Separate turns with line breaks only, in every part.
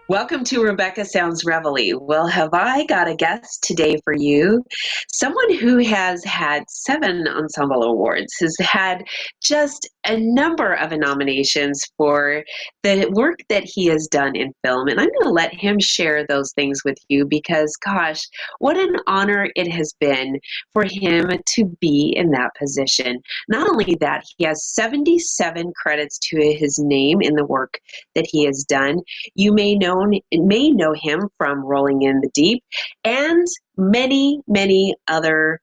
Welcome to Rebecca Sounds Reveille. Well, have I got a guest today for you? Someone who has had 7 ensemble awards, has had just a number of nominations for the work that he has done in film. And I'm going to let him share those things with you because, gosh, what an honor it has been for him to be in that position. Not only that, he has 77 credits to his name in the work that he has done. You may know him from Rolling in the Deep and many other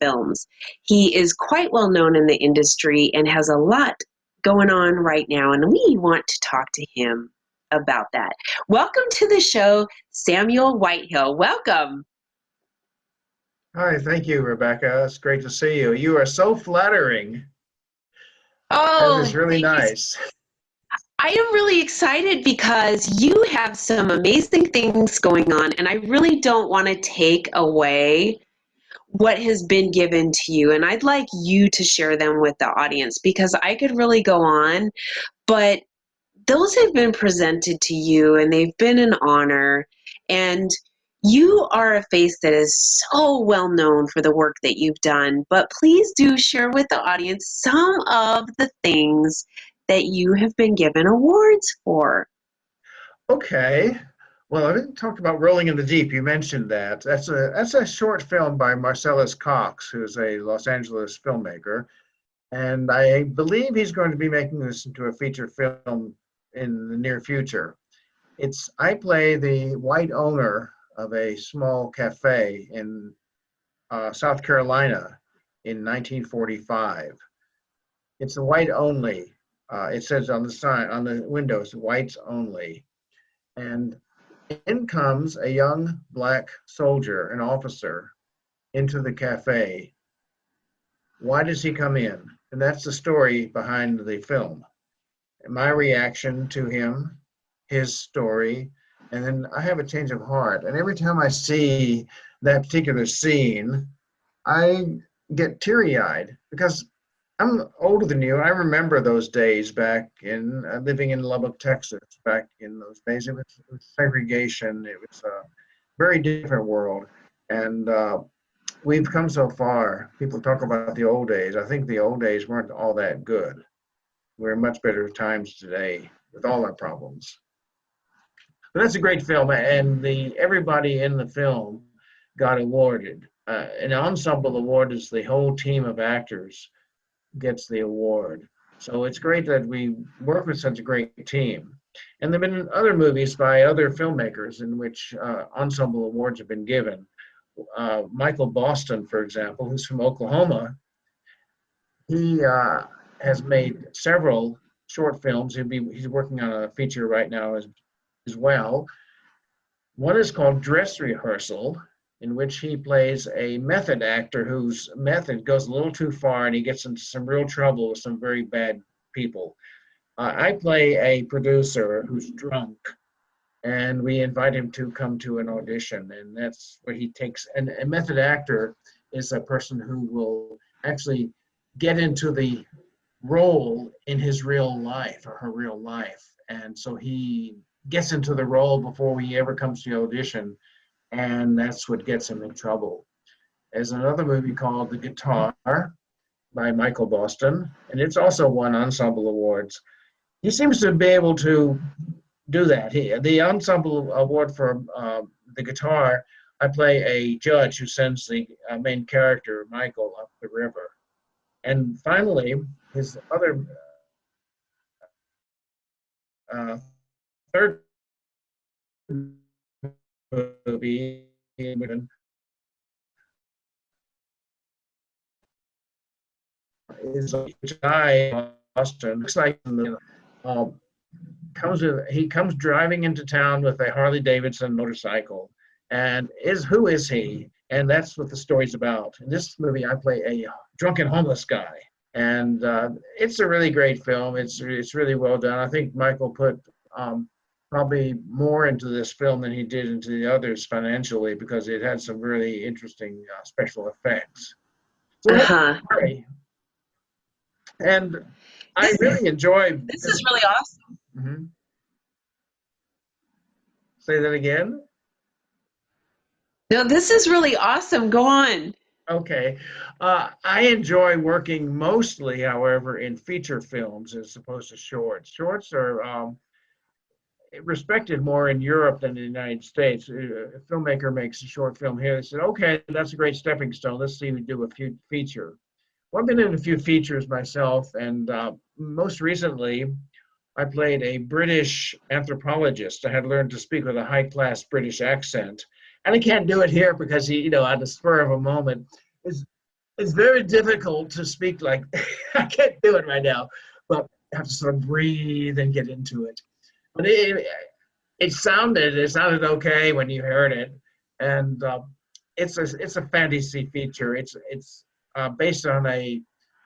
films. He is quite well known in the industry and has a lot going on right now, and we want to talk to him about that. Welcome to the show, Samuel Whitehill. Welcome.
Hi, thank you, Rebecca. It's great to see you. You are so flattering.
Oh,
that is really
thank you.
nice.
I am really excited because you have some amazing things going on, and I really don't want to take away what has been given to you. And I'd like you to share them with the audience because I could really go on, but those have been presented to you and they've been an honor. And you are a face that is so well known for the work that you've done, but please do share with the audience some of the things that you have been given awards for.
Okay. Well, I didn't talk about Rolling in the Deep. You mentioned that. That's a short film by Marcellus Cox, who's a Los Angeles filmmaker. And I believe he's going to be making this into a feature film in the near future. I play the white owner of a small cafe in South Carolina in 1945. It's the white only. It says on the sign, on the windows, whites only. And in comes a young black soldier, an officer, into the cafe. Why does he come in? And that's the story behind the film. My reaction to him, his story, and then I have a change of heart. And every time I see that particular scene, I get teary-eyed because I'm older than you. I remember those days back in living in Lubbock, Texas. Back in those days, it was segregation. It was a very different world, and we've come so far. People talk about the old days. I think the old days weren't all that good. We're in much better times today with all our problems. But that's a great film, and everybody in the film got awarded. An ensemble award is the whole team of actors gets the award. So it's great that we work with such a great team. And there have been other movies by other filmmakers in which ensemble awards have been given. Michael Boston, for example, who's from Oklahoma, he has made several short films. He's working on a feature right now as well. One is called Dress Rehearsal, in which he plays a method actor whose method goes a little too far and he gets into some real trouble with some very bad people. I play a producer who's drunk, and we invite him to come to an audition, and that's where he takes, and a method actor is a person who will actually get into the role in his real life or her real life. And so he gets into the role before he ever comes to the audition, and that's what gets him in trouble. There's another movie called The Guitar by Michael Boston, and it's also won ensemble awards. He seems to be able to do that. The ensemble award for The Guitar, I play a judge who sends the main character, Michael, up the river. And finally, his other third movie is a guy in Boston. Looks like he comes driving into town with a Harley Davidson motorcycle, and who is he? And that's what the story's about. In this movie, I play a drunken homeless guy, and it's a really great film. It's really well done. I think Michael put probably more into this film than he did into the others financially because it had some really interesting special effects. So And I
This,
really enjoy.
this is really awesome.
Mhm. Say that again.
No, this is really awesome. Go on.
Okay. I enjoy working mostly, however, in feature films as opposed to shorts. Shorts are respected more in Europe than in the United States. A filmmaker makes a short film here. They said, okay, that's a great stepping stone. Let's see if we do a few feature. Well, I've been in a few features myself, and most recently, I played a British anthropologist. I had learned to speak with a high-class British accent, and I can't do it here because on the spur of a moment, it's it's very difficult to speak like I can't do it right now, but I have to sort of breathe and get into it. But it sounded okay when you heard it, and it's a fantasy feature. It's based on a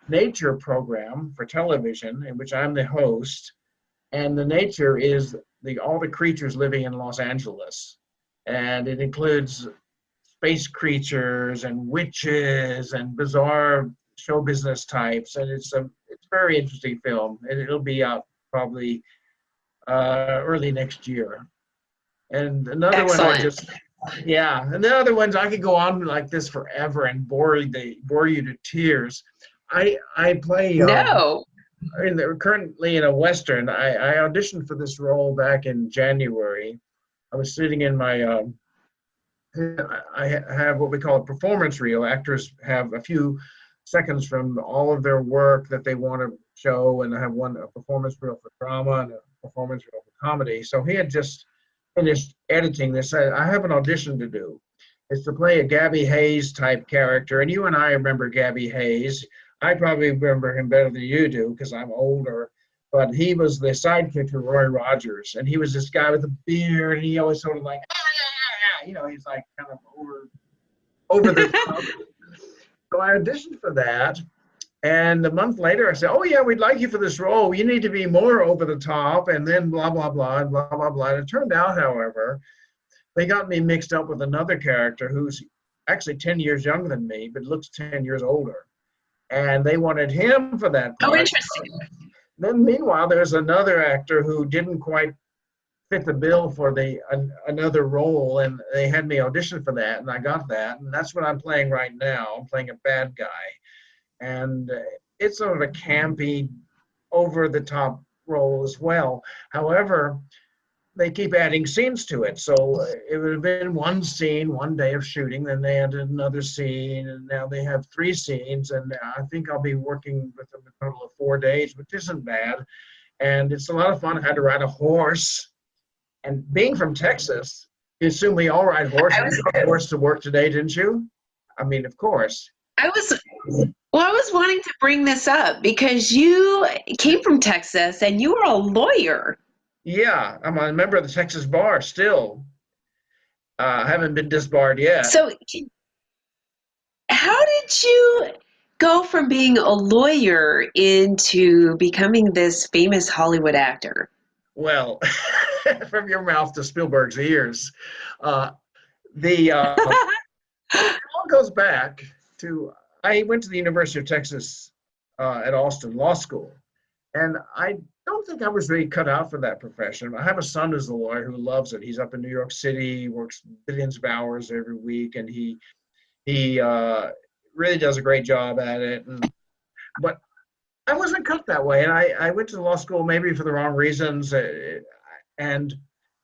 nature program for television in which I'm the host, and the nature is all the creatures living in Los Angeles, and it includes space creatures and witches and bizarre show business types, and it's a very interesting film, and it'll be out probably early next year. And another one I
Excellent.
just yeah, and the other ones I could go on like this forever and bore you to tears. I play
No.
currently in a western. I auditioned for this role back in January. I was sitting in my I have what we call a performance reel. Actors have a few seconds from all of their work that they want to show, and I have a performance reel for drama and a performance reel for comedy. So he had just finished editing this. I have an audition to do. It's to play a Gabby Hayes type character, and you and I remember Gabby Hayes. I probably remember him better than you do because I'm older. But he was the sidekick to Roy Rogers, and he was this guy with a beard, and he always sort of like, he's like kind of over the top. So I auditioned for that, and a month later I said, "Oh yeah, we'd like you for this role. You need to be more over the top," and then blah blah blah and blah blah blah. And it turned out, however, they got me mixed up with another character who's actually 10 years younger than me, but looks 10 years older, and they wanted him for that
Oh,
part.
interesting.
Then meanwhile, there's another actor who didn't quite fit the bill for another role, and they had me audition for that, and I got that, and that's what I'm playing right now. I'm playing a bad guy, and it's sort of a campy, over the top role as well. However, they keep adding scenes to it, so it would have been one scene, one day of shooting, then they added another scene, and now they have 3 scenes, and I think I'll be working with them a total of 4 days, which isn't bad, and it's a lot of fun. I had to ride a horse. And being from Texas, you assume we all ride horses.
I
You
was
rode a horse to work today, didn't you? I mean, of course.
I was well, I was wanting to bring this up because you came from Texas and you were a lawyer.
Yeah, I'm a member of the Texas Bar still. I haven't been disbarred yet.
So how did you go from being a lawyer into becoming this famous Hollywood actor?
Well, from your mouth to Spielberg's ears. Uh, the It all goes back to I went to the University of Texas at Austin Law School, and I don't think I was really cut out for that profession. I have a son who's a lawyer who loves it. He's up in New York City, works billions of hours every week, and he really does a great job at it. But I wasn't cut that way, and I went to law school maybe for the wrong reasons, and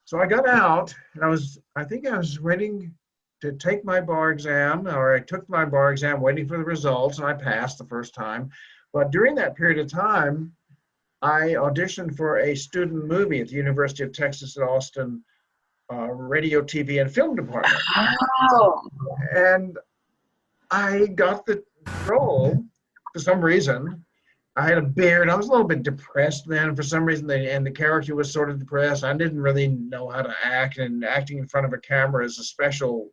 so I got out, and I think I was waiting to take my bar exam, or I took my bar exam, waiting for the results, and I passed the first time. But during that period of time, I auditioned for a student movie at the University of Texas at Austin radio, TV, and film department.
Oh,
And I got the role for some reason. I had a beard. I was a little bit depressed then for some reason, and the character was sort of depressed. I didn't really know how to act, and acting in front of a camera is a special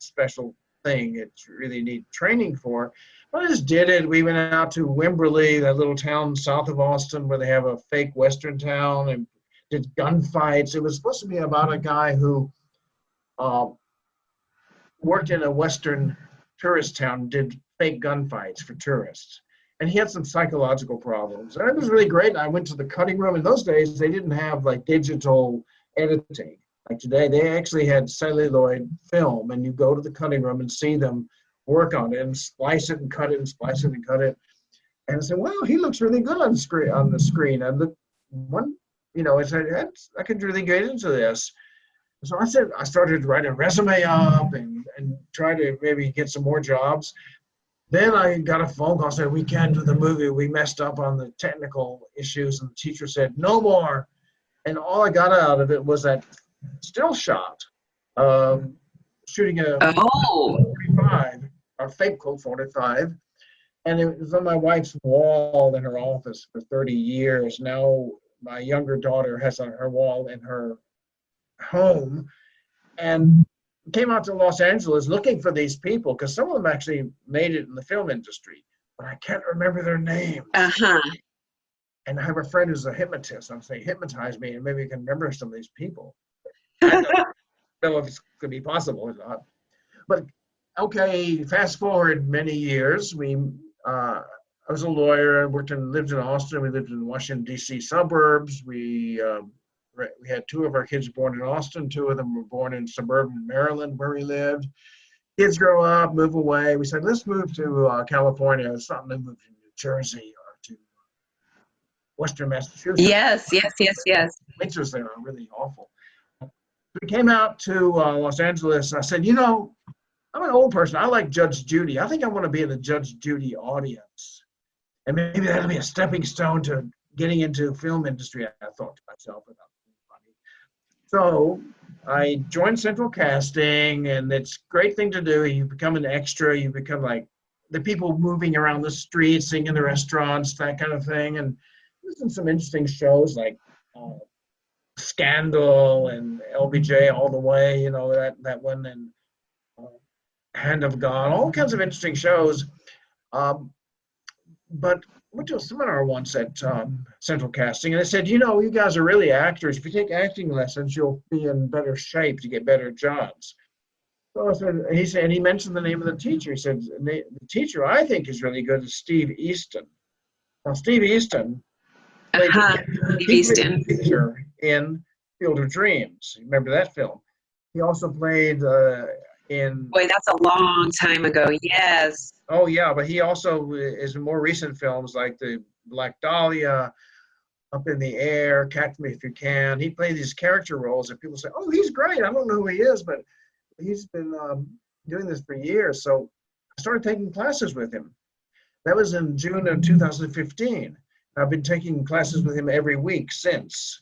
thing. It's really need training for. But I just did it. We went out to Wimberley, that little town south of Austin where they have a fake Western town, and did gunfights. It was supposed to be about a guy who uh, worked in a Western tourist town, did fake gunfights for tourists. and he had some psychological problems. And it was really great. I went to the cutting room. In those days, they didn't have like digital editing. Like today, they actually had celluloid film, and you go to the cutting room and see them work on it and splice it and cut it and splice it and cut it. And I said, "Well, he looks really good on screen on the screen." And the one, I said, "I could really get into this." So I started to write a resume up and try to maybe get some more jobs. Then I got a phone call saying, "We can't do the movie. We messed up on the technical issues." And the teacher said, "No more." And all I got out of it was that still shot, shooting a
Oh,
45, or fake Colt 45. And it was on my wife's wall in her office for 30 years. Now my younger daughter has on her wall in her home, and came out to Los Angeles looking for these people because some of them actually made it in the film industry, but I can't remember their names.
uh-huh.
And I have a friend who's a hypnotist. I'm saying, hypnotize me, and maybe I can remember some of these people. I don't know if it's going to be possible or not. But okay, fast forward many years. I was a lawyer. I lived in Austin. We lived in Washington, D.C. suburbs. We had 2 of our kids born in Austin. 2 of them were born in suburban Maryland, where we lived. Kids grow up, move away. We said, let's move to California. It's something to move to New Jersey or to Western Massachusetts.
Yes.
Winters there are really awful. We came out to Los Angeles. I said, I'm an old person. I like Judge Judy. I think I want to be in the Judge Judy audience. And maybe that'll be a stepping stone to getting into the film industry, I thought to myself. So I joined Central Casting, and it's a great thing to do. You become an extra. You become like the people moving around the streets, singing in the restaurants, that kind of thing. And there's been some interesting shows like Scandal and LBJ All the Way, that one, and Hand of God, all kinds of interesting shows. But I went to a seminar once at Central Casting, and they said, you guys are really actors. If you take acting lessons, you'll be in better shape to get better jobs. So I said, and he mentioned the name of the teacher. He said, the teacher I think is really good is Steve Easton. Now, Steve Easton played the teacher in Field of Dreams. Remember that film? He also played in...
Boy, that's a long time ago, yes.
Oh, yeah, but he also is in more recent films like the Black Dahlia, Up in the Air, Catch Me If You Can. He played these character roles that people say, oh, he's great. I don't know who he is, but he's been doing this for years. So I started taking classes with him. That was in June of 2015. I've been taking classes with him every week since.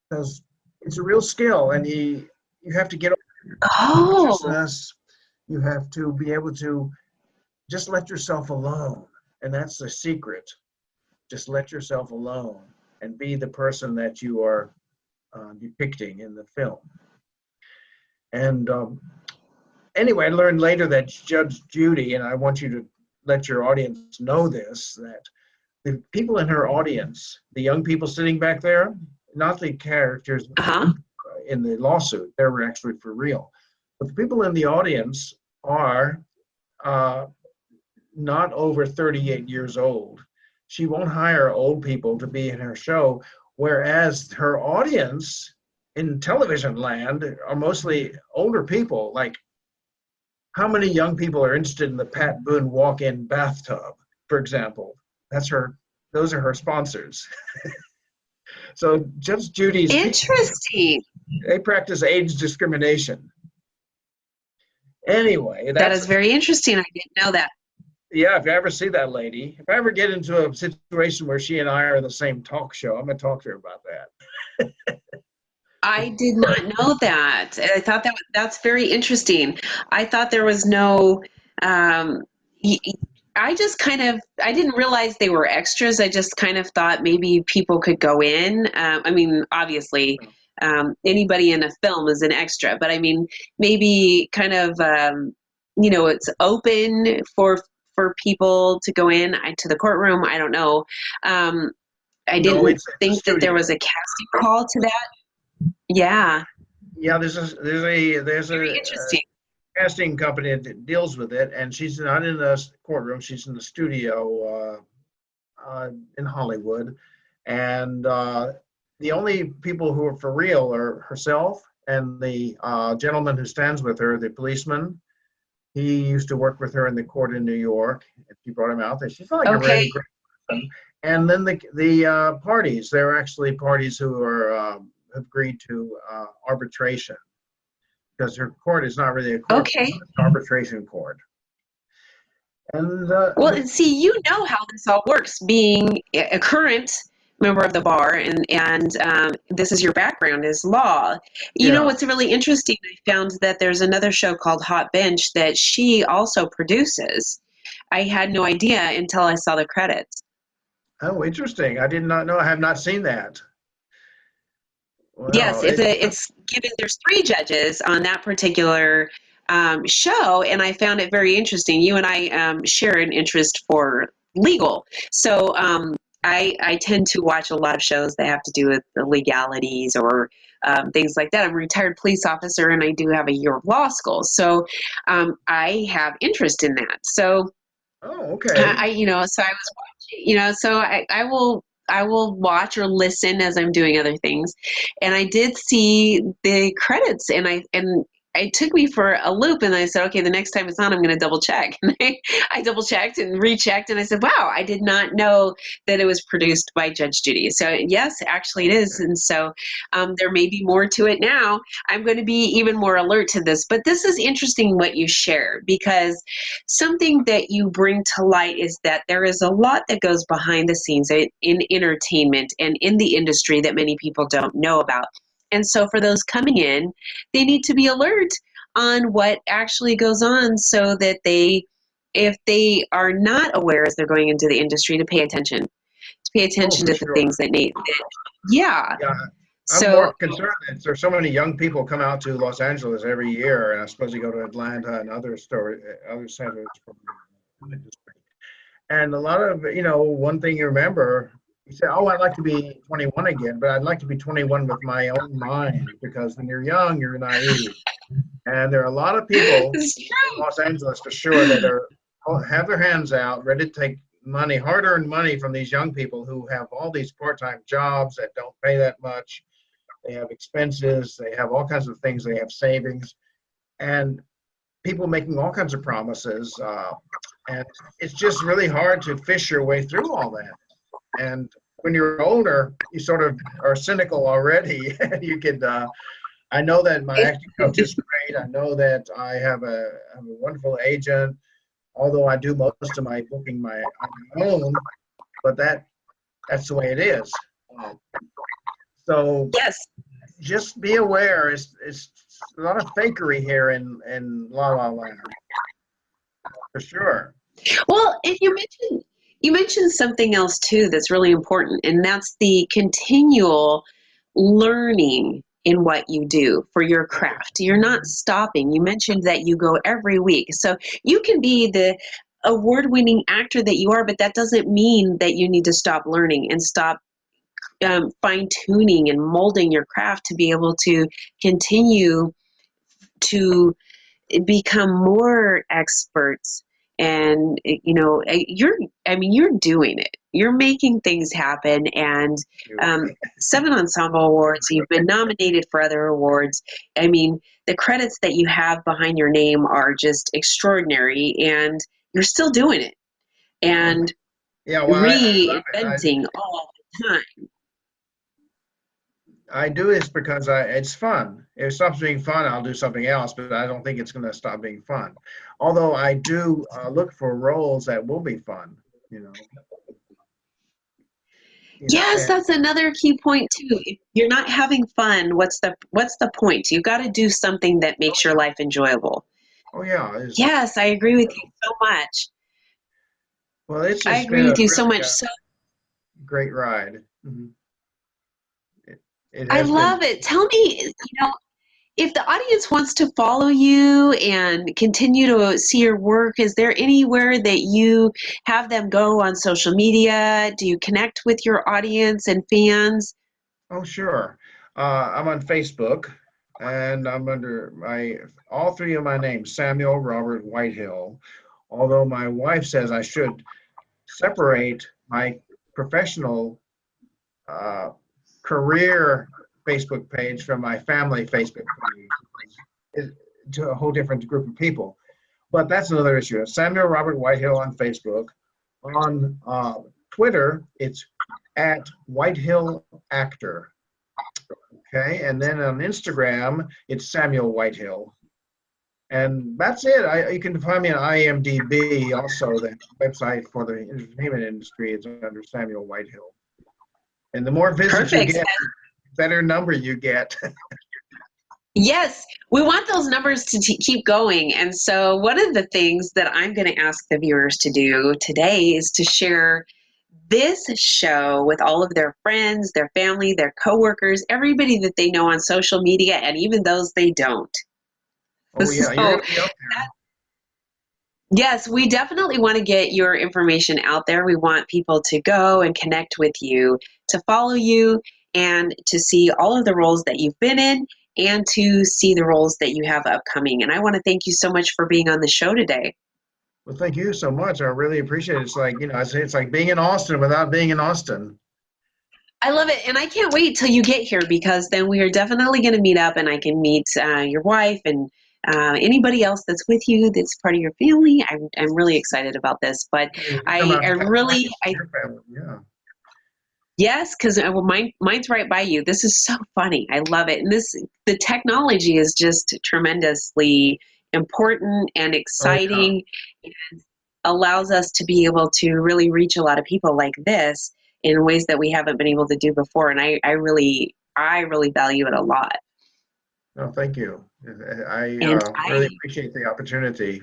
Because it's a real skill, and you have to get over consciousness. You have to be able to just let yourself alone, and that's the secret. Just let yourself alone and be the person that you are depicting in the film. And anyway, I learned later that Judge Judy, and I want you to let your audience know this, that the people in her audience, the young people sitting back there, not the characters in the lawsuit, they were actually for real. But the people in the audience are not over 38 years old. She won't hire old people to be in her show, whereas her audience in television land are mostly older people. Like, how many young people are interested in the Pat Boone walk-in bathtub, for example? Those are her sponsors. So Judge Judy's...
Interesting.
They practice age discrimination. Anyway,
that is very interesting. I didn't know that.
Yeah, if you ever see that lady, if I ever get into a situation where she and I are in the same talk show, I'm going to talk to her about that.
I did not know that. I thought that's very interesting. I thought there was no, I didn't realize they were extras. I just kind of thought maybe people could go in. I mean, obviously, anybody in a film is an extra, but I mean, maybe kind of, it's open for people to go in to the courtroom. I don't know. I didn't think that there was a casting call to that. Yeah.
Yeah, there's a casting company that deals with it, and she's not in the courtroom. She's in the studio in Hollywood, and the only people who are for real are herself and the gentleman who stands with her, the policeman. He used to work with her in the court in New York, and she brought him out there. She's like a really
Okay.
great person. And then the parties, there are actually parties who are have agreed to arbitration, because her court is not really a court,
Okay.
it's an arbitration court. And
Well, and see, you know how this all works, being a current member of the bar, and this is your background is law. You know
yeah.
what's really interesting? I found that there's another show called Hot Bench that she also produces. I had no idea until I saw the credits.
Oh, interesting. I did not know. I have not seen that.
Yes,
Well,
it's given. There's three judges on that particular show, and I found it very interesting. You and I share an interest for legal, so I tend to watch a lot of shows that have to do with the legalities or things like that. I'm a retired police officer, and I do have a year of law school, so I have interest in that. So
oh, okay.
so I was watching, so I will watch or listen as I'm doing other things. And I did see the credits, and it took me for a loop, and I said, okay, the next time it's on, I'm going to double check. And I double checked and rechecked, and I said, wow, I did not know that it was produced by Judge Judy. So yes, actually it is. And so there may be more to it now. I'm going to be even more alert to this, but this is interesting what you share, because something that you bring to light is that there is a lot that goes behind the scenes in entertainment and in the industry that many people don't know about. And so for those coming in, they need to be alert on what actually goes on, so that if they are not aware as they're going into the industry, to pay attention,
Oh, for
to the things
sure.
that need. Yeah.
Yeah, I'm more
So
concerned that there's so many young people come out to Los Angeles every year, and I suppose you go to Atlanta and other centers from the industry. And a lot of, one thing you remember, you say, oh, I'd like to be 21 again, but I'd like to be 21 with my own mind, because when you're young, you're naive. And there are a lot of people
it's
in Los Angeles for sure that have their hands out, ready to take money, hard-earned money from these young people who have all these part-time jobs that don't pay that much. They have expenses, they have all kinds of things, they have savings, and people making all kinds of promises. And it's just really hard to fish your way through all that. And when you're older, you sort of are cynical already. You could, I know that my
true.
acting coach is great. I know that I have a wonderful agent, although I do most of my booking on my own, but that's the way it is. So
Yes.
just be aware. It's a lot of fakery here in La La Land, for sure.
Well, and you mentioned something else too that's really important, and that's the continual learning in what you do for your craft. You're not stopping. You mentioned that you go every week. So you can be the award-winning actor that you are, but that doesn't mean that you need to stop learning and stop fine-tuning and molding your craft to be able to continue to become more experts. And you're doing it, you're making things happen. And um, 7 ensemble awards, you've been nominated for other awards. I mean, the credits that you have behind your name are just extraordinary, and you're still doing it and
Yeah, well, I love it.
reinventing all the time.
I do this because it's fun. If it stops being fun, I'll do something else, but I don't think it's going to stop being fun. Although I do look for roles that will be fun, you know.
Yes,
And
that's another key point too. If you're not having fun, what's the point? You got to do something that makes your life enjoyable.
oh yeah, it's
Yes, I agree with you so much.
well, it's
I
just
agree
been a
with you so
really
much. So
great ride. It, it
I
has been.
love it. Tell me, if the audience wants to follow you and continue to see your work, is there anywhere that you have them go on social media? Do you connect with your audience and fans?
Oh sure, I'm on Facebook, and I'm under my all three of my names, Samuel Robert Whitehill. Although my wife says I should separate my professional career Facebook page from my family Facebook page to a whole different group of people. But that's another issue. Samuel Robert Whitehill on Facebook. On Twitter, it's at Whitehill Actor. Okay, and then on Instagram, it's Samuel Whitehill. And that's it. You can find me on IMDb, also the website for the entertainment industry is under Samuel Whitehill. And the more visits you get, the better number you get.
Yes, we want those numbers to keep going. And so one of the things that I'm going to ask the viewers to do today is to share this show with all of their friends, their family, their coworkers, everybody that they know on social media, and even those they don't.
Oh, yeah,
So,
you're going to be up there.
Yes, we definitely want to get your information out there. We want people to go and connect with you, to follow you, and to see all of the roles that you've been in, and to see the roles that you have upcoming. And I want to thank you so much for being on the show today.
Well, thank you so much. I really appreciate it. It's like, it's like being in Austin without being in Austin.
I love it. And I can't wait till you get here, because then we are definitely going to meet up and I can meet your wife and anybody else that's with you that's part of your family. I'm really excited about this. But Yes, because mine's right by you. This is so funny. I love it. And the technology is just tremendously important and exciting, and allows us to be able to really reach a lot of people like this in ways that we haven't been able to do before. And I really value it a lot.
No, thank you. I really appreciate the opportunity.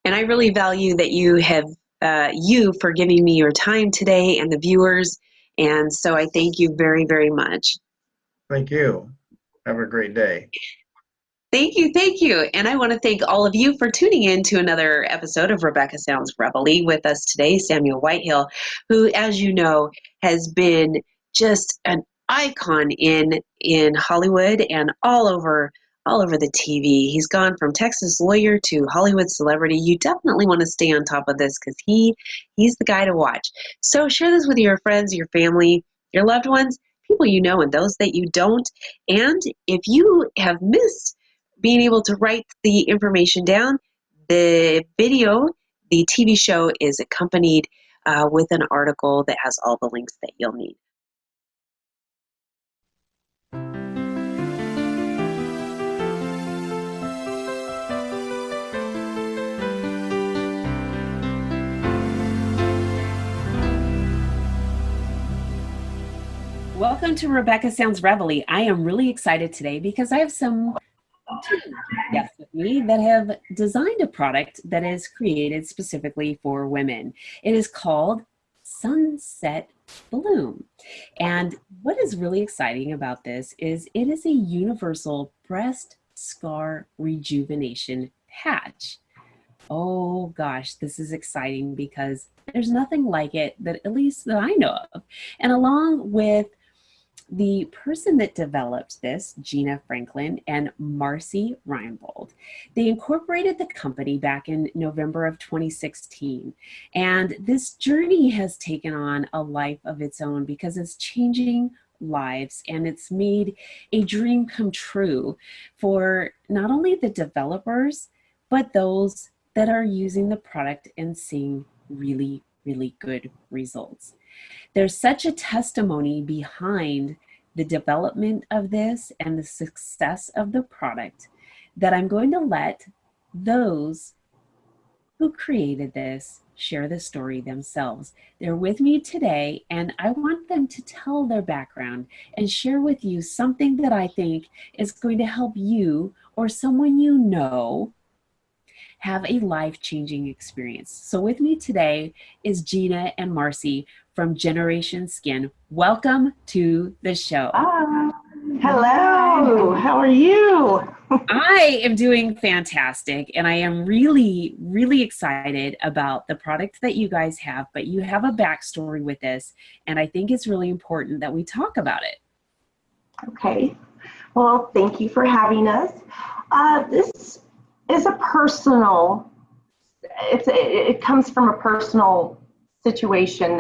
And I really value that you have you for giving me your time today and the viewers. And so I thank you very, very much.
Thank you. Have a great day.
Thank you, thank you. And I want to thank all of you for tuning in to another episode of Rebecca Sounds Reveille. With us today, Samuel Whitehill, who, as you know, has been just an icon in Hollywood and all over the TV. He's gone from Texas lawyer to Hollywood celebrity. You definitely want to stay on top of this, because he's the guy to watch. So share this with your friends, your family, your loved ones, people you know and those that you don't. And if you have missed being able to write the information down, the TV show is accompanied with an article that has all the links that you'll need. Welcome to Rebecca Sounds Reveille. I am really excited today because I have some guests with me that have designed a product that is created specifically for women. It is called Sunset Bloom. And what is really exciting about this is it is a universal breast scar rejuvenation patch. Oh gosh, this is exciting because there's nothing like it that, at least that I know of. And along with the person that developed this, Gina and MarCee Reimbold, they incorporated the company back in November of 2016. And this journey has taken on a life of its own because it's changing lives, and it's made a dream come true for not only the developers, but those that are using the product and seeing really, really good results. There's such a testimony behind the development of this and the success of the product that I'm going to let those who created this share the story themselves. They're with me today, and I want them to tell their background and share with you something that I think is going to help you or someone you know have a life-changing experience. So with me today is Gina and MarCee from Generation Skin. Welcome to the show.
Hello, how are you?
I am doing fantastic, and I am really, really excited about the product that you guys have, but you have a backstory with this, and I think it's really important that we talk about it.
Okay, well, thank you for having us. This is a personal, it comes from a personal situation.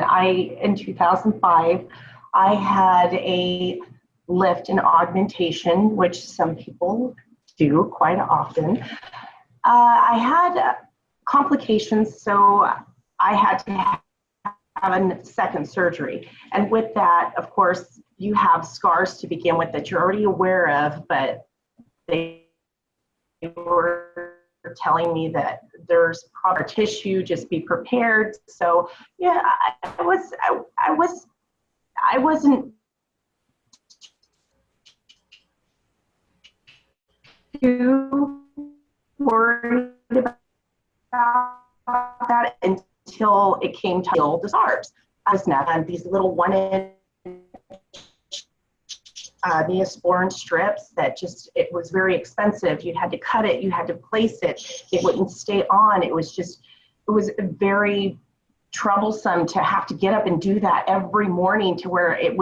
In 2005, I had a lift and augmentation, which some people do quite often. I had complications, so I had to have a second surgery. And with that, of course, you have scars to begin with that you're already aware of, but they were telling me that there's proper tissue, just be prepared. So yeah, I wasn't too worried about that until it came to heal the scars. I was now on these little 1-inch Neosporin strips that just, it was very expensive. You had to cut it, you had to place it, it wouldn't stay on. It was very troublesome to have to get up and do that every morning, to where it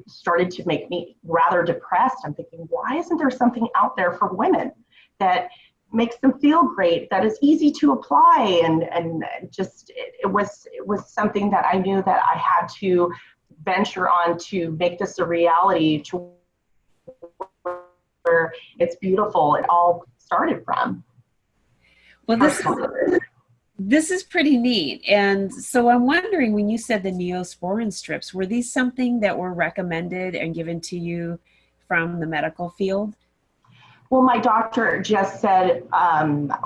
started to make me rather depressed. I'm thinking, why isn't there something out there for women that makes them feel great, that is easy to apply? And just, it was something that I knew that I had to venture on to make this a reality, to where it's beautiful. It all started from.
Well, this is pretty neat. And so I'm wondering, when you said the Neosporin strips, were these something that were recommended and given to you from the medical field?
Well, my doctor just said,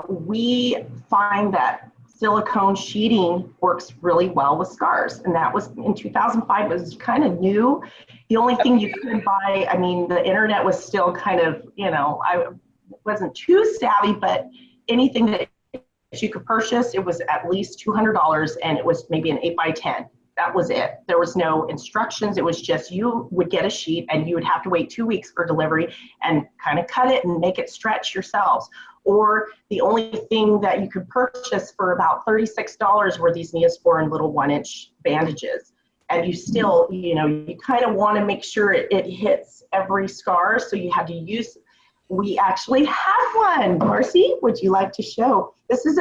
we find that silicone sheeting works really well with scars. And that was in 2005. It was kind of new. The only thing you could buy, I mean, the internet was still kind of, I wasn't too savvy, but anything that you could purchase, it was at least $200, and it was maybe an 8x10. That was it. There was no instructions. It was just, you would get a sheet and you would have to wait 2 weeks for delivery and kind of cut it and make it stretch yourselves. Or the only thing that you could purchase for about $36 were these Neosporin little 1-inch bandages. And you still, you kind of want to make sure it hits every scar. So you had to use, we actually have one. MarCee, would you like to show? This is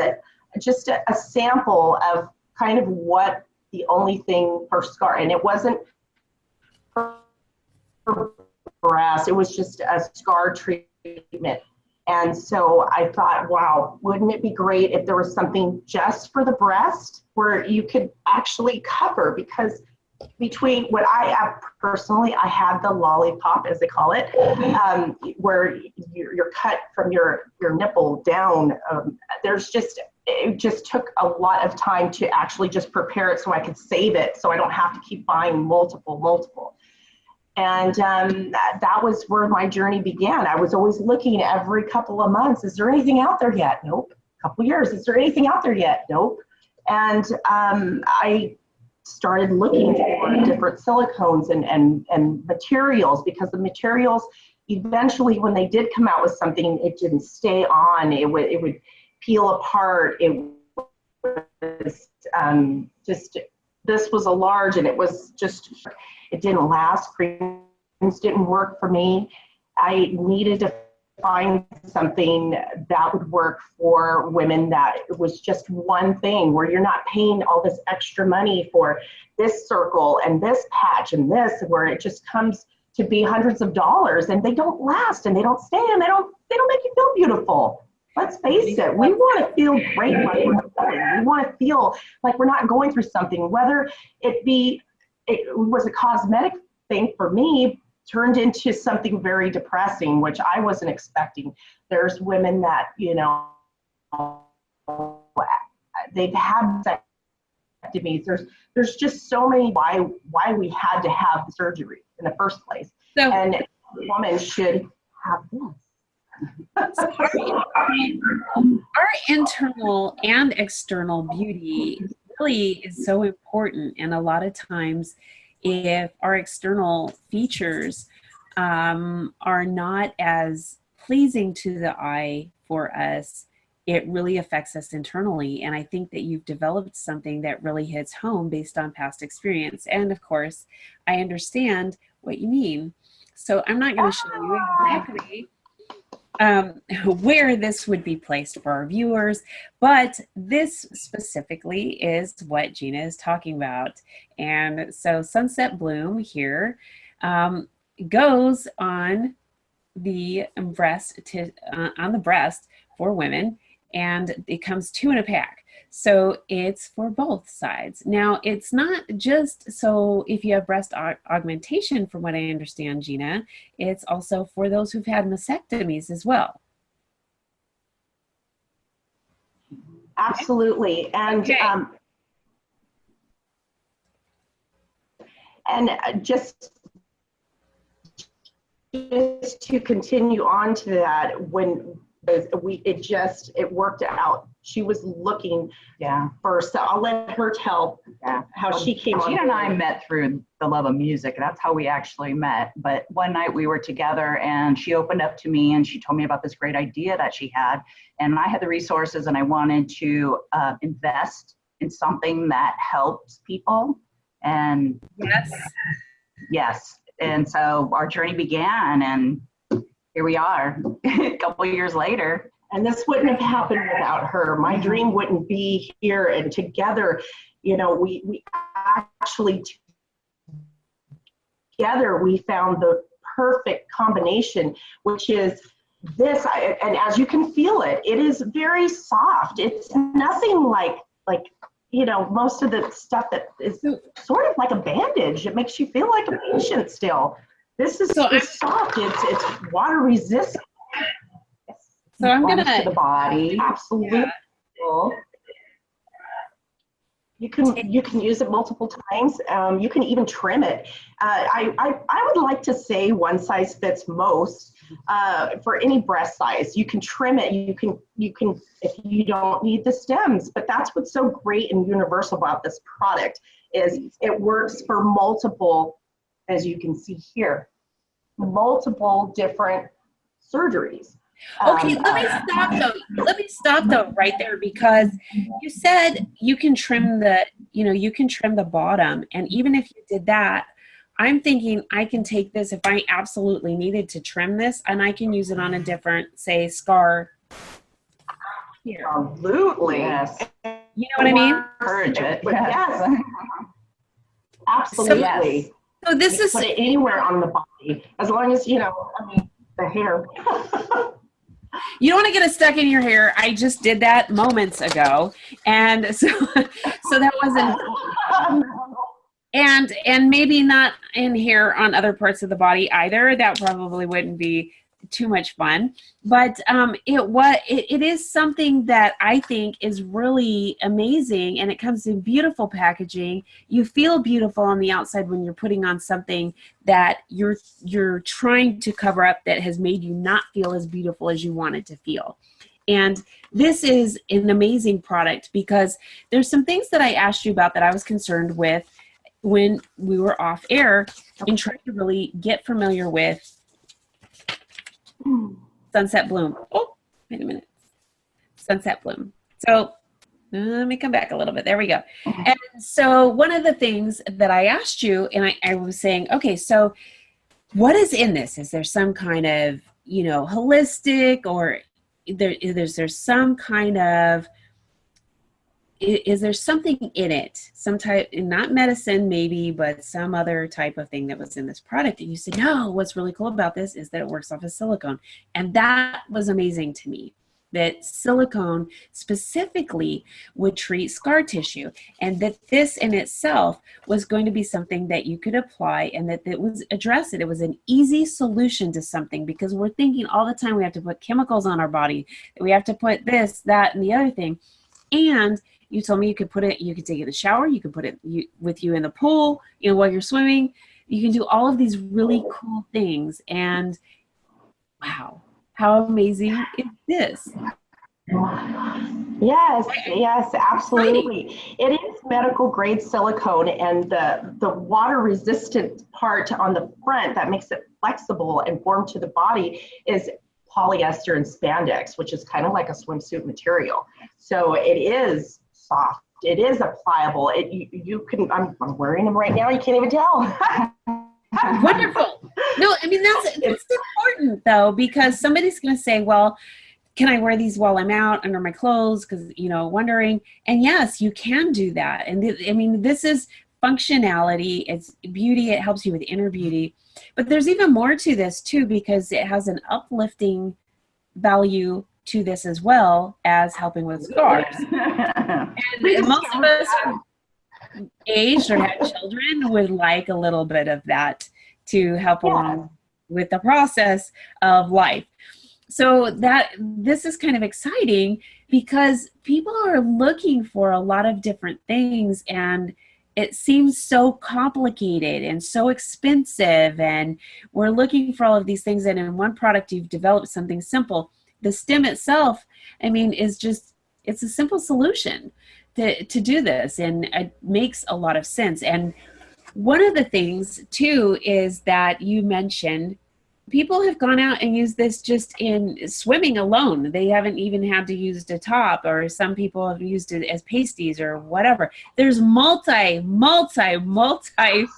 just a sample of kind of what the only thing per scar, and it wasn't for brass, it was just a scar treatment. And so I thought, wow, wouldn't it be great if there was something just for the breast where you could actually cover? Because between what I have personally, I had the lollipop, as they call it, where you're cut from your nipple down. It just took a lot of time to actually just prepare it so I could save it, so I don't have to keep buying multiple. And that was where my journey began. I was always looking every couple of months, is there anything out there yet? Nope. A couple years, is there anything out there yet? Nope. And I started looking for different silicones and materials, because the materials, eventually when they did come out with something, it didn't stay on. It would peel apart. It was this was a large, and it was just, it didn't last. Creams didn't work for me. I needed to find something that would work for women, that it was just one thing, where you're not paying all this extra money for this circle and this patch and this, where it just comes to be hundreds of dollars, and they don't last, and they don't stay, and they don't make you feel beautiful. Let's face it, we want to feel great like we're going. We want to feel like we're not going through something, whether it was a cosmetic thing for me, turned into something very depressing, which I wasn't expecting. There's women that, they've had vasectomies. There's just so many why we had to have the surgery in the first place. So, and a woman should have this.
Our internal and external beauty really is so important, and a lot of times if our external features are not as pleasing to the eye for us, it really affects us internally. And I think that you've developed something that really hits home based on past experience. And of course, I understand what you mean. So I'm not going to show you exactly
where this would be placed for our viewers, but this specifically is what Gina is talking about. And so Sunset Bloom here goes on the breast for women, and it comes 2 in a pack. So it's for both sides. Now, it's not just so if you have breast augmentation, from what I understand, Gina, it's also for those who've had mastectomies as well.
Absolutely. And
okay.
Just to continue on to that, when it worked out. She was looking first. So I'll let her tell how she came on.
Gina and I met through the love of music. That's how we actually met. But one night we were together and she opened up to me and she told me about this great idea that she had. And I had the resources and I wanted to invest in something that helps people. And yes. And so our journey began, and here we are a couple of years later.
And this wouldn't have happened without her. My dream wouldn't be here. And together, you know, we actually together we found the perfect combination, which is this. And as you can feel it, it is very soft. It's nothing like you know, most of the stuff that is sort of like a bandage. It makes you feel like a patient still. This is soft. It's water resistant.
So I'm gonna
to the body. Absolutely. Yeah. You can use it multiple times. You can even trim it. I would like to say one size fits most for any breast size. You can trim it. You can if you don't need the stems. But that's what's so great and universal about this product is it works for multiple, as you can see here, multiple different surgeries.
Okay, let me stop though right there, because you said you can trim the bottom, and even if you did that, I'm thinking I can take this if I absolutely needed to trim this, and I can use it on a different, say, scar here.
Absolutely.
Yes.
You know what I mean?
Encourage it.
Yes. Absolutely.
So this is
put it anywhere on the body, as long as, you know, I mean, the hair.
You don't want to get it stuck in your hair. I just did that moments ago. And so that wasn't, and maybe not in here on other parts of the body either. That probably wouldn't be too much fun. But it is something that I think is really amazing, and it comes in beautiful packaging. You feel beautiful on the outside when you're putting on something that you're trying to cover up that has made you not feel as beautiful as you wanted to feel. And this is an amazing product because there's some things that I asked you about that I was concerned with when we were off air and trying to really get familiar with Sunset Bloom. Oh, wait a minute. Sunset Bloom. So let me come back a little bit. There we go. And so one of the things that I asked you, and I was saying, okay, so what is in this? Is there some kind of, you know, holistic, or is there some kind of, is there something in it, some type, not medicine maybe, but some other type of thing that was in this product? And you said, no, what's really cool about this is that it works off of silicone. And that was amazing to me, that silicone specifically would treat scar tissue, and that this in itself was going to be something that you could apply, and that it was address it. It was an easy solution to something, because we're thinking all the time we have to put chemicals on our body, we have to put this, that, and the other thing. And you told me you could take it in the shower, you could put it with you in the pool, you know, while you're swimming. You can do all of these really cool things. And wow, how amazing is this?
Yes, absolutely. It is medical grade silicone, and the water resistant part on the front that makes it flexible and warm to the body is polyester and spandex, which is kind of like a swimsuit material. So it is soft. It is pliable. You can. I'm wearing them right now. You can't even tell.
Wonderful. No, I mean that's important. though, because somebody's going to say, well, can I wear these while I'm out under my clothes? Because, wondering. And yes, you can do that. And this is functionality. It's beauty. It helps you with inner beauty. But there's even more to this too, because it has an uplifting value to this as well as helping with scars. And most of us aged or had children would like a little bit of that to help along with the process of life. So this is kind of exciting because people are looking for a lot of different things, and it seems so complicated and so expensive, and we're looking for all of these things, and in one product you've developed something simple. The stem itself, it's a simple solution to do this, and it makes a lot of sense. And one of the things too is that you mentioned people have gone out and used this just in swimming alone. They haven't even had to use a top, or some people have used it as pasties or whatever. There's multi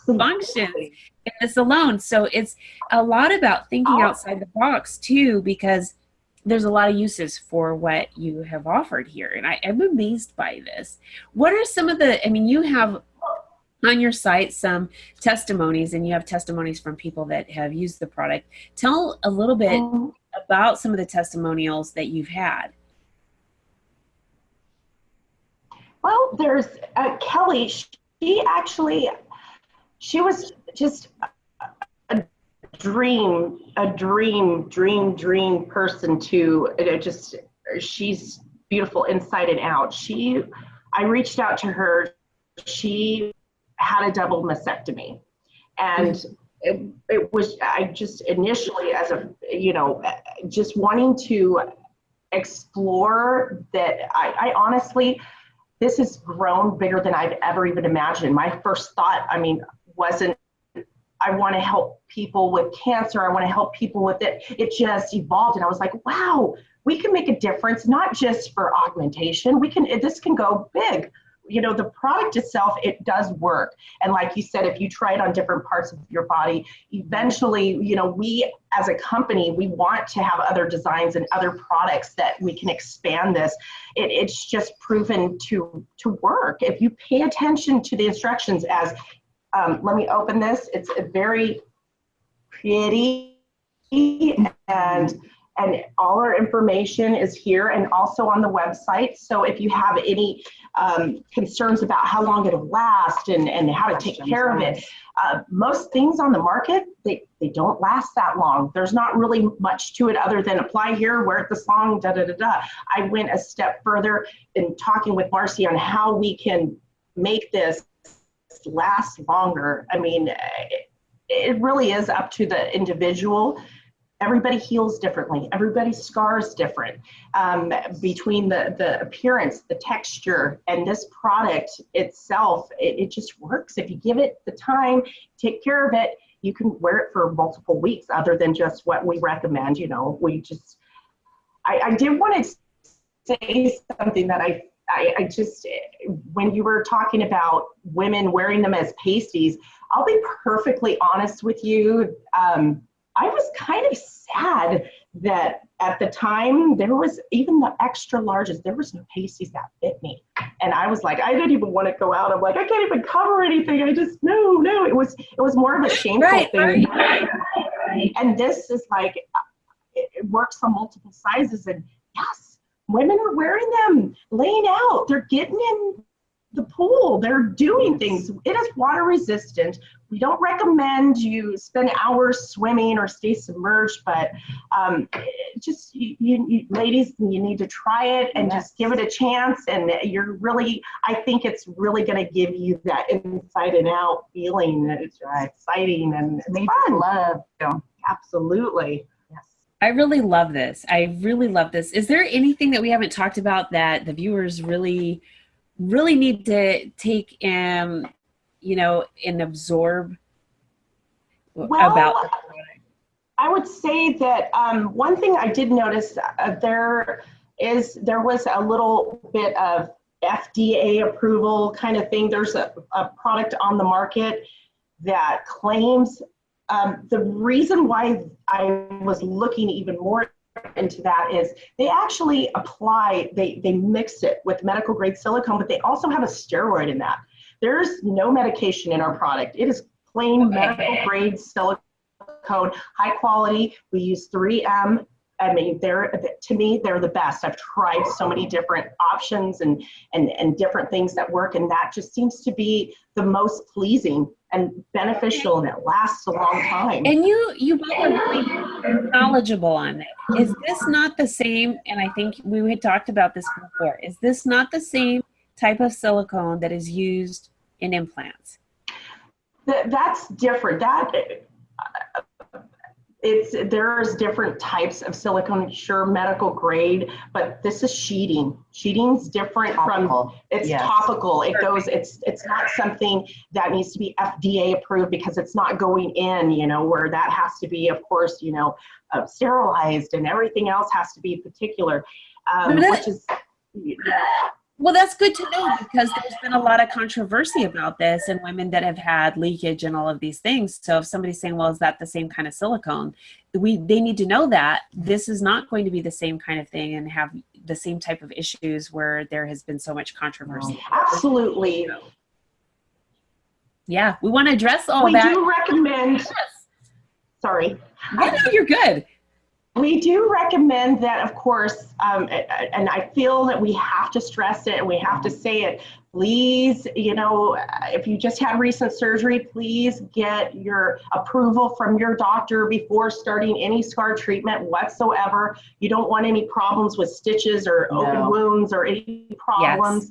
functions in this alone. So it's a lot about thinking outside the box too, because there's a lot of uses for what you have offered here. And I'm amazed by this. What are some of you have on your site some testimonies, and you have testimonies from people that have used the product. Tell a little bit about some of the testimonials that you've had.
Well, there's Kelly. She was just a dream person she's beautiful inside and out. I reached out to her. She had a double mastectomy, and it was, I just initially, as just wanting to explore that, I honestly, this has grown bigger than I've ever even imagined. My first thought, wasn't, I want to help people with cancer, I want to help people with it. It just evolved, and I was like, wow, we can make a difference, not just for augmentation. This can go big. The product itself, it does work. And like you said, if you try it on different parts of your body, eventually, we as a company, we want to have other designs and other products that we can expand this. It's just proven to work. If you pay attention to the instructions, as, let me open this. It's a very pretty, and all our information is here and also on the website. So if you have any concerns about how long it'll last and how to take care of it, most things on the market, they don't last that long. There's not really much to it other than apply here, wear it this long, da-da-da-da. I went a step further in talking with MarCee on how we can make this last longer. It really is up to the individual. Everybody heals differently. Everybody's scar is different. Between the appearance, the texture, and this product itself, it just works. If you give it the time, take care of it, you can wear it for multiple weeks other than just what we recommend. I did want to say something that I just, when you were talking about women wearing them as pasties, I'll be perfectly honest with you. I was kind of sad that at the time, there was, even the extra larges, there was no pasties that fit me. And I was like, I didn't even want to go out. I'm like, I can't even cover anything. No, it was more of a shameful thing. Right. And this is like, it works on multiple sizes. And yes, women are wearing them, laying out. They're getting in the pool. They're doing things. It is water resistant. We don't recommend you spend hours swimming or stay submerged, but just you ladies, you need to try it and just give it a chance. And I think it's really going to give you that inside and out feeling. It's exciting and it's fun.
Love. Yeah.
Absolutely. Yes.
I really love this. Is there anything that we haven't talked about that the viewers really need to take and absorb about?
I would say that one thing I did notice, there was a little bit of FDA approval kind of thing. There's a product on the market that claims the reason why I was looking even more into that is they actually apply, they mix it with medical grade silicone, but they also have a steroid in that. There's no medication in our product. It is plain medical grade silicone, high quality. We use 3M. I mean, to me, they're the best. I've tried so many different options and different things that work, and that just seems to be the most pleasing and beneficial, and it lasts a long time.
And you both are really knowledgeable on it. Is this not the same, and I think we had talked about this before, is this not the same type of silicone that is used in implants?
That's different. There's different types of silicone, sure, medical grade, but this is sheeting. Sheeting's different
Topical.
from, it's topical. It goes, it's not something that needs to be FDA approved because it's not going in, where that has to be, of course, sterilized, and everything else has to be particular, which is,
Well, that's good to know, because there's been a lot of controversy about this and women that have had leakage and all of these things. So if somebody's saying, well, is that the same kind of silicone? They need to know that this is not going to be the same kind of thing and have the same type of issues where there has been so much controversy.
Absolutely.
Yeah, we want to address all that.
We do recommend, sorry.
I know, you're good.
We do recommend that, of course, and I feel that we have to stress it and we have to say it. Please, if you just had recent surgery, please get your approval from your doctor before starting any scar treatment whatsoever. You don't want any problems with stitches or open wounds or any problems.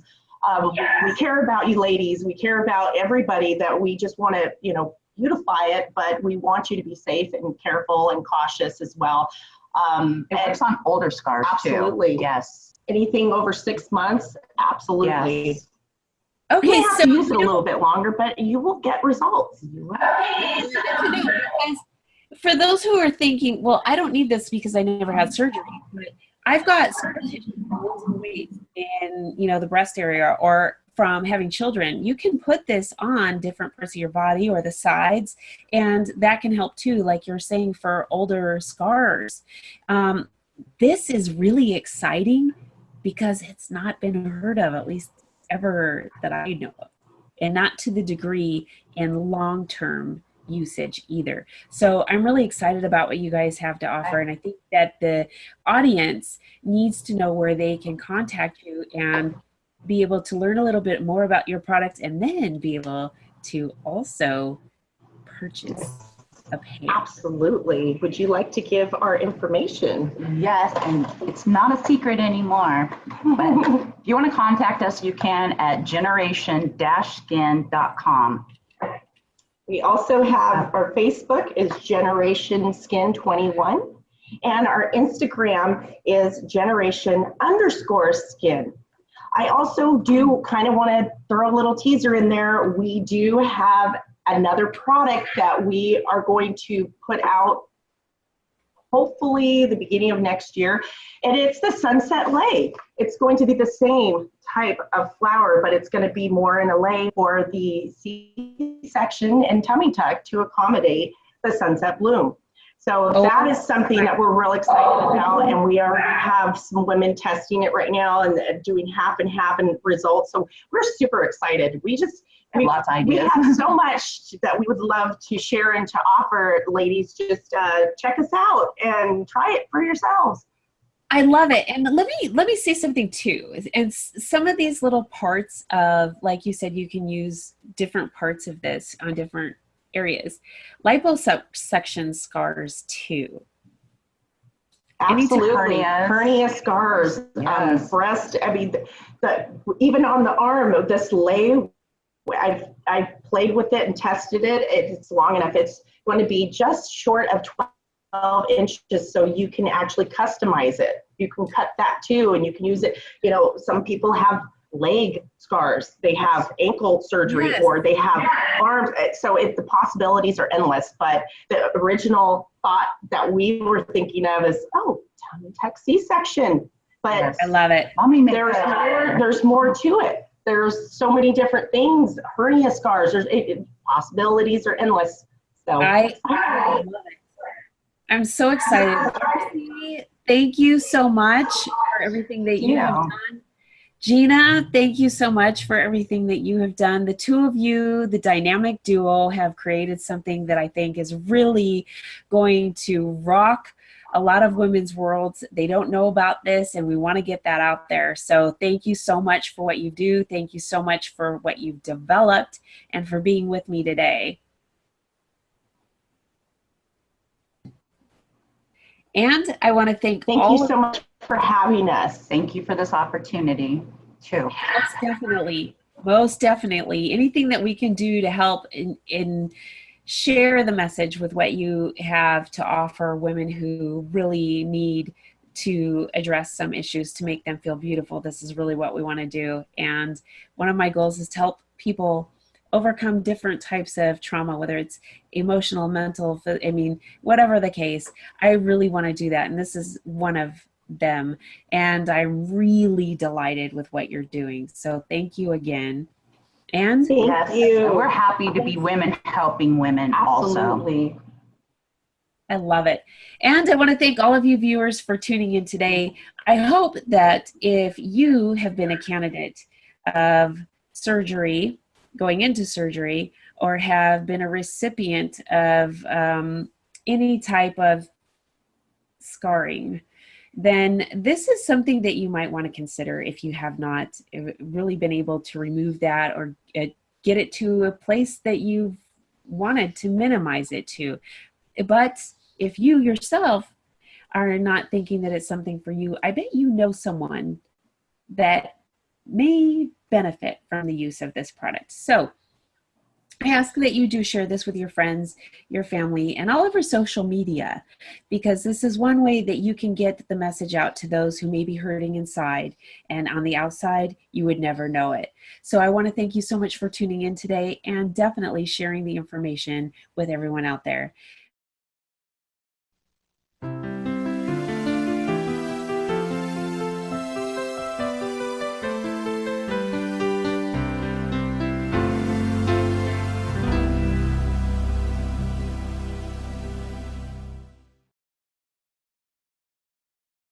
Yes. We care about you ladies. We care about everybody, that we just want to, beautify it, but we want you to be safe and careful and cautious as well.
It works on older scars
absolutely.
Too. Yes.
Anything over 6 months, absolutely.
Yes.
Okay,
you have to use it a little bit longer, but you will get results.
For those who are thinking, well, I don't need this because I never had surgery, but I've got weight in, the breast area or from having children, you can put this on different parts of your body or the sides, and that can help too, like you're saying, for older scars. This is really exciting because it's not been heard of, at least ever that I know of, and not to the degree in long-term usage either. So I'm really excited about what you guys have to offer, and I think that the audience needs to know where they can contact you and be able to learn a little bit more about your product, and then be able to also purchase a pair.
Absolutely. Would you like to give our information?
Yes, and it's not a secret anymore. But if you want to contact us, you can at generation-skin.com.
We also have our Facebook is Generation Skin 21, and our Instagram is Generation_Skin. I also do kind of want to throw a little teaser in there. We do have another product that we are going to put out hopefully the beginning of next year, and it's the Sunset Lay. It's going to be the same type of flower, but it's going to be more in a lay for the C-section and tummy tuck to accommodate the sunset bloom. So that is something that we're real excited about, and we have some women testing it right now and doing half and half and results. So we're super excited. We
lots of ideas.
We have so much that we would love to share and to offer. Ladies, just check us out and try it for yourselves.
I love it. And let me say something too. And some of these little parts of, like you said, you can use different parts of this on different areas. Liposuction scars too.
Absolutely. Hernia scars,
yes.
Breast. I mean, even on the arm of this lay, I've played with it and tested it. It's long enough. It's going to be just short of 12 inches, so you can actually customize it. You can cut that too, and you can use it. Some people have leg scars, they have ankle surgery, yes, or they have arms. So the possibilities are endless. But the original thought that we were thinking of is, tummy tuck C-section. But
yes, I love it.
There's more to it. There's so many different things. Hernia scars. Possibilities are endless. So
I love it. I'm so excited. MarCee, thank you so much for everything that you have done. Gina, thank you so much for everything that you have done. The two of you, the dynamic duo, have created something that I think is really going to rock a lot of women's worlds. They don't know about this, and we want to get that out there. So thank you so much for what you do. Thank you so much for what you've developed and for being with me today. And I want to thank
you so much for having us.
Thank you for this opportunity too.
Most definitely. Anything that we can do to help in share the message with what you have to offer women who really need to address some issues to make them feel beautiful. This is really what we want to do. And one of my goals is to help people overcome different types of trauma, whether it's emotional, mental, I mean, whatever the case. I really want to do that. And this is one of them. And I'm really delighted with what you're doing. So thank you again. And
thank you.
We're happy to be women helping women.
Absolutely.
Also.
I love it. And I want to thank all of you viewers for tuning in today. I hope that if you have been a candidate of surgery, going into surgery, or have been a recipient of any type of scarring, then this is something that you might want to consider if you have not really been able to remove that or get it to a place that you've wanted to minimize it to. But if you yourself are not thinking that it's something for you, I bet you know someone that may benefit from the use of this product. So I ask that you do share this with your friends, your family, and all over social media, because this is one way that you can get the message out to those who may be hurting inside, and on the outside, you would never know it. So I want to thank you so much for tuning in today and definitely sharing the information with everyone out there.